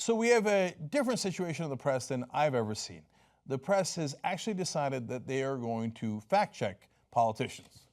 So we have a different situation in the press than I've ever seen. The press has actually decided that they are going to fact check politicians.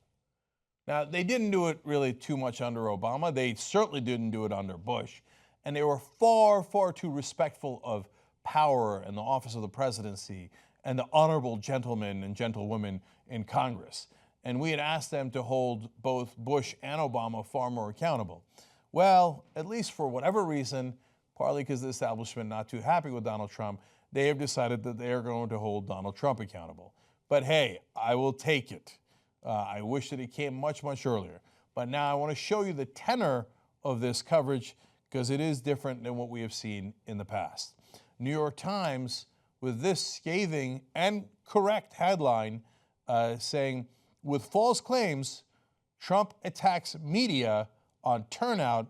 Now, they didn't do it really too much under Obama. They certainly didn't do it under Bush. And they were far, far too respectful of power and the office of the presidency and the honorable gentlemen and gentlewomen in Congress. And we had asked them to hold both Bush and Obama far more accountable. Well, at least for whatever reason, partly because the establishment not too happy with Donald Trump, they have decided that they are going to hold Donald Trump accountable. But hey, I will take it. I wish that it came much, much earlier. But now I want to show you the tenor of this coverage because it is different than what we have seen in the past. New York Times, with this scathing and correct headline saying, with false claims, Trump attacks media on turnout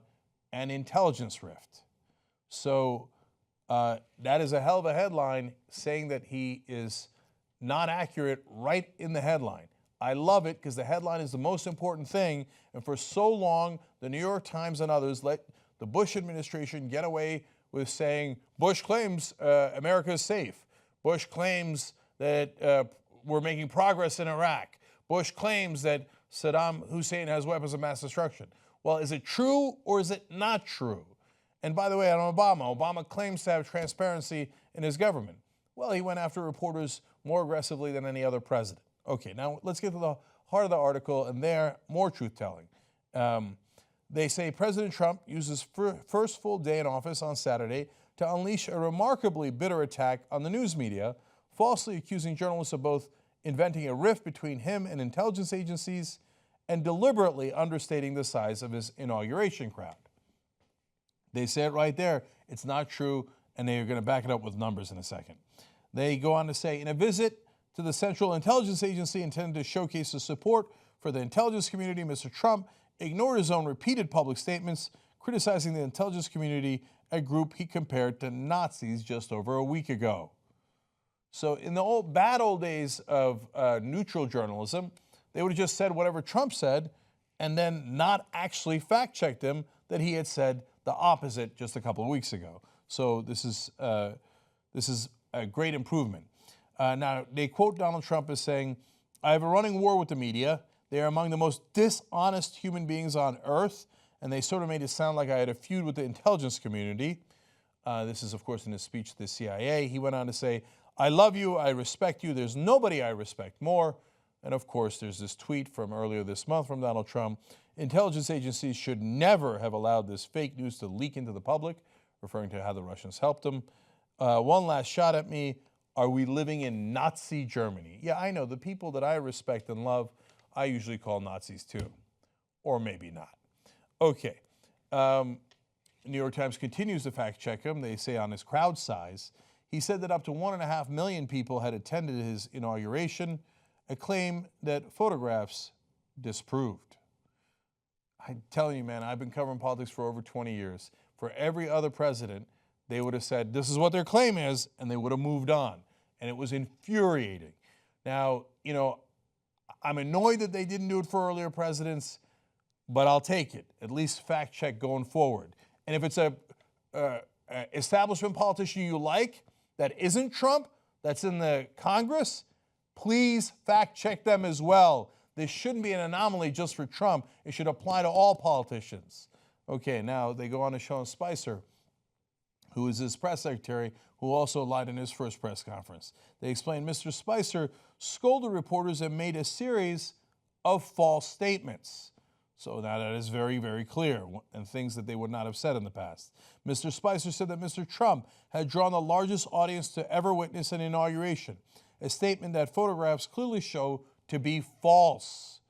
and intelligence rift. So that is a hell of a headline saying that he is not accurate right in the headline. I love it because the headline is the most important thing. And for so long, the New York Times and others let the Bush administration get away with saying, Bush claims America is safe. Bush claims that we're making progress in Iraq. Bush claims that Saddam Hussein has weapons of mass destruction. Well, is it true or is it not true? And by the way, on Obama claims to have transparency in his government. Well, he went after reporters more aggressively than any other president. Okay, now let's get to the heart of the article, and there, more truth-telling. They say President Trump uses first full day in office on Saturday to unleash a remarkably bitter attack on the news media, falsely accusing journalists of both inventing a rift between him and intelligence agencies and deliberately understating the size of his inauguration crowd. They say it right there. It's not true, and they are going to back it up with numbers in a second. They go on to say, in a visit to the Central Intelligence Agency intended to showcase the support for the intelligence community, Mr. Trump ignored his own repeated public statements criticizing the intelligence community, a group he compared to Nazis just over a week ago. So in the bad old days of neutral journalism, they would have just said whatever Trump said and then not actually fact-checked him that he had said the opposite just a couple of weeks ago. So this is a great improvement. Now, they quote Donald Trump as saying, I have a running war with the media. They are among the most dishonest human beings on earth, and they sort of made it sound like I had a feud with the intelligence community. This is, of course, in his speech to the CIA. He went on to say, I love you, I respect you, there's nobody I respect more. And of course, there's this tweet from earlier this month from Donald Trump. Intelligence agencies should never have allowed this fake news to leak into the public, referring to how the Russians helped them. One last shot at me. Are we living in Nazi Germany? Yeah, I know. The people that I respect and love, I usually call Nazis too. Or maybe not. Okay. New York Times continues to fact check him. They say on his crowd size, he said that up to 1.5 million people had attended his inauguration, a claim that photographs disproved. I'm telling you, man, I've been covering politics for over 20 years. For every other president, they would have said, this is what their claim is, and they would have moved on. And it was infuriating. Now, you know, I'm annoyed that they didn't do it for earlier presidents, but I'll take it. At least fact check going forward. And if it's a establishment politician you like that isn't Trump, that's in the Congress, please fact check them as well. This shouldn't be an anomaly just for Trump. It should apply to all politicians. Okay, now they go on to Sean Spicer, who is his press secretary, who also lied in his first press conference. They explained Mr. Spicer scolded reporters and made a series of false statements. So now that is very, very clear, and things that they would not have said in the past. Mr. Spicer said that Mr. Trump had drawn the largest audience to ever witness an inauguration, a statement that photographs clearly show to be false.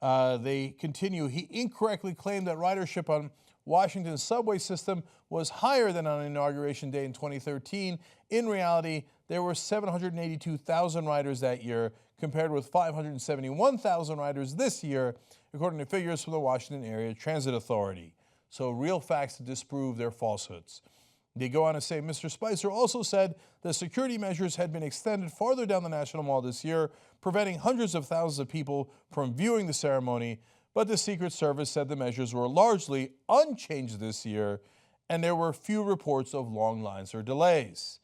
They continue, he incorrectly claimed that ridership on Washington's subway system was higher than on Inauguration Day in 2013. In reality, there were 782,000 riders that year, compared with 571,000 riders this year, according to figures from the Washington Area Transit Authority. So real facts to disprove their falsehoods. They go on to say, Mr. Spicer also said that security measures had been extended farther down the National Mall this year, preventing hundreds of thousands of people from viewing the ceremony, but the Secret Service said the measures were largely unchanged this year, and there were few reports of long lines or delays.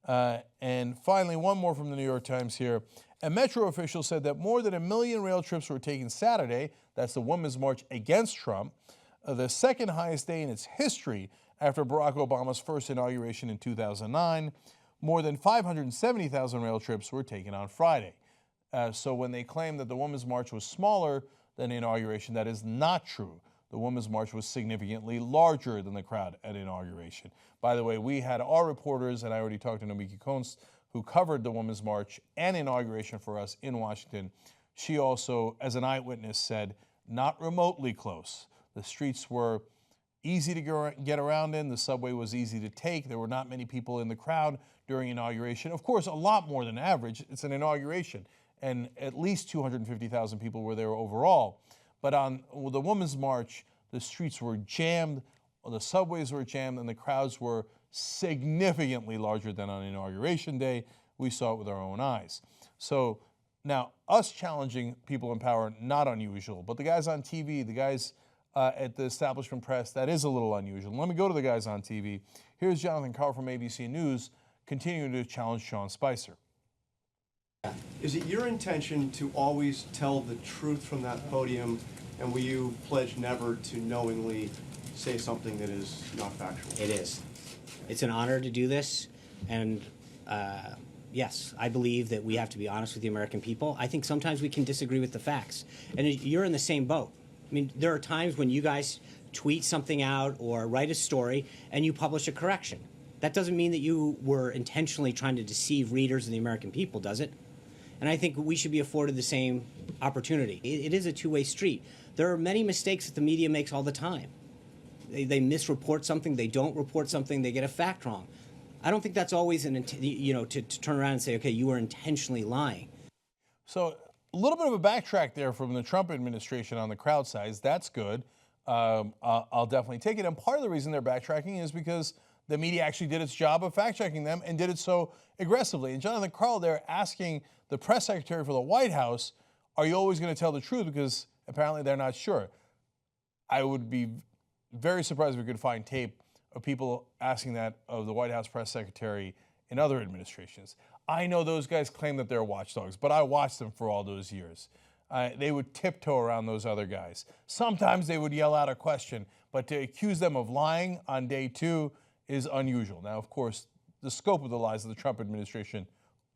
And finally, one more from the New York Times here. A Metro official said that more than 1 million rail trips were taken Saturday. That's the Women's March against Trump, the second highest day in its history after Barack Obama's first inauguration in 2009. More than 570,000 rail trips were taken on Friday. So when they claim that the Women's March was smaller than the inauguration, that is not true. The Women's March was significantly larger than the crowd at inauguration. By the way, we had our reporters, and I already talked to Nomiki Konst, who covered the Women's March and inauguration for us in Washington. She also, as an eyewitness, said not remotely close. The streets were easy to get around in. The subway was easy to take. There were not many people in the crowd during inauguration. Of course, a lot more than average. It's an inauguration, and at least 250,000 people were there overall. But on the Women's March, the streets were jammed, the subways were jammed, and the crowds were significantly larger than on Inauguration Day. We saw it with our own eyes. So now, us challenging people in power, not unusual. But the guys on TV, the guys at the establishment press, that is a little unusual. Let me go to the guys on TV. Here's Jonathan Carr from ABC News continuing to challenge Sean Spicer. Is it your intention to always tell the truth from that podium, and will you pledge never to knowingly say something that is not factual? It is. It's an honor to do this, and yes, I believe that we have to be honest with the American people. I think sometimes we can disagree with the facts, and you're in the same boat. I mean, there are times when you guys tweet something out or write a story and you publish a correction. That doesn't mean that you were intentionally trying to deceive readers and the American people, does it? And I think we should be afforded the same opportunity. It is a two-way street. There are many mistakes that the media makes all the time. They misreport something, they don't report something, they get a fact wrong. I don't think that's always to turn around and say, okay, you were intentionally lying. So a little bit of a backtrack there from the Trump administration on the crowd size. That's good. I'll definitely take it. And part of the reason they're backtracking is because the media actually did its job of fact-checking them and did it so aggressively. And Jonathan Karl there asking the press secretary for the White House, are you always going to tell the truth? Because apparently they're not sure. I would be very surprised if we could find tape of people asking that of the White House press secretary in other administrations. I know those guys claim that they're watchdogs, but I watched them for all those years. They would tiptoe around those other guys. Sometimes they would yell out a question, but to accuse them of lying on day two is unusual. Now, of course, the scope of the lies of the Trump administration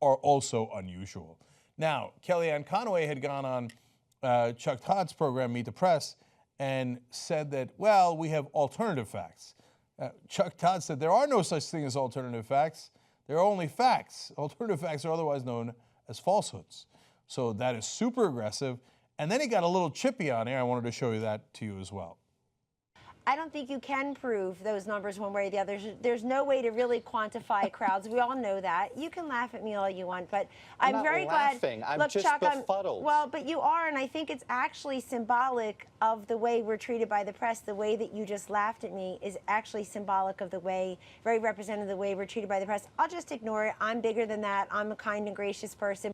are also unusual. Now, Kellyanne Conway had gone on Chuck Todd's program, Meet the Press, and said that, well, we have alternative facts. Chuck Todd said there are no such thing as alternative facts. There are only facts. Alternative facts are otherwise known as falsehoods. So that is super aggressive. And then he got a little chippy on here. I wanted to show you that to you as well. I don't think you can prove those numbers one way or the other. There's no way to really quantify crowds. We all know that. You can laugh at me all you want, but I'm very glad. I'm Look, just Chuck, befuddled. Well, but you are, and I think it's actually symbolic of the way we're treated by the press. The way that you just laughed at me is actually symbolic of the way, very representative of the way we're treated by the press. I'll just ignore it. I'm bigger than that. I'm a kind and gracious person.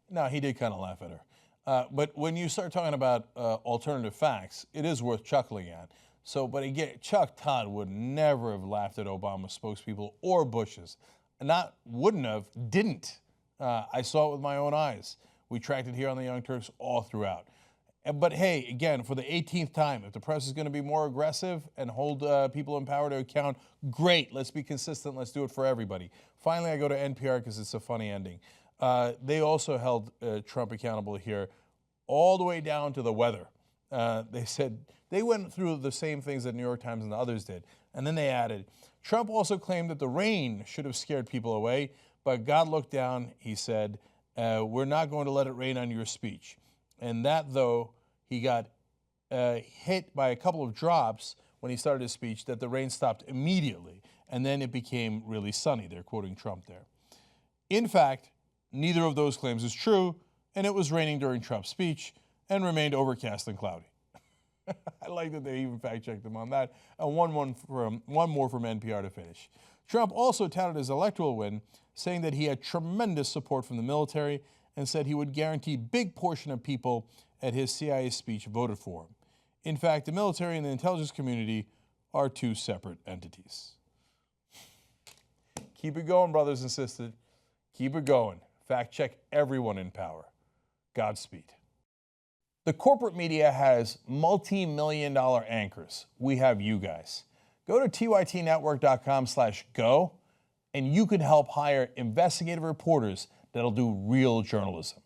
No, he did kind of laugh at her. But when you start talking about alternative facts, it is worth chuckling at. So, but again, Chuck Todd would never have laughed at Obama's spokespeople or Bush's. Not wouldn't have, didn't. I saw it with my own eyes. We tracked it here on the Young Turks all throughout. But hey, again, for the 18th time, if the press is going to be more aggressive and hold people in power to account, great. Let's be consistent. Let's do it for everybody. Finally, I go to NPR because it's a funny ending. They also held Trump accountable here all the way down to the weather. They said they went through the same things that New York Times and the others did. And then they added, Trump also claimed that the rain should have scared people away, but God looked down, he said, we're not going to let it rain on your speech. And that, though, he got hit by a couple of drops when he started his speech, that the rain stopped immediately. And then it became really sunny. They're quoting Trump there. In fact, neither of those claims is true, and it was raining during Trump's speech and remained overcast and cloudy. I like that they even fact-checked him on that. And one more from NPR to finish. Trump also touted his electoral win, saying that he had tremendous support from the military and said he would guarantee big portion of people at his CIA speech voted for him. In fact, the military and the intelligence community are two separate entities. Keep it going, brothers and sisters. Keep it going. Fact check everyone in power. Godspeed. The corporate media has multi-million-dollar anchors. We have you guys. Go to tytnetwork.com/go, and you can help hire investigative reporters that'll do real journalism.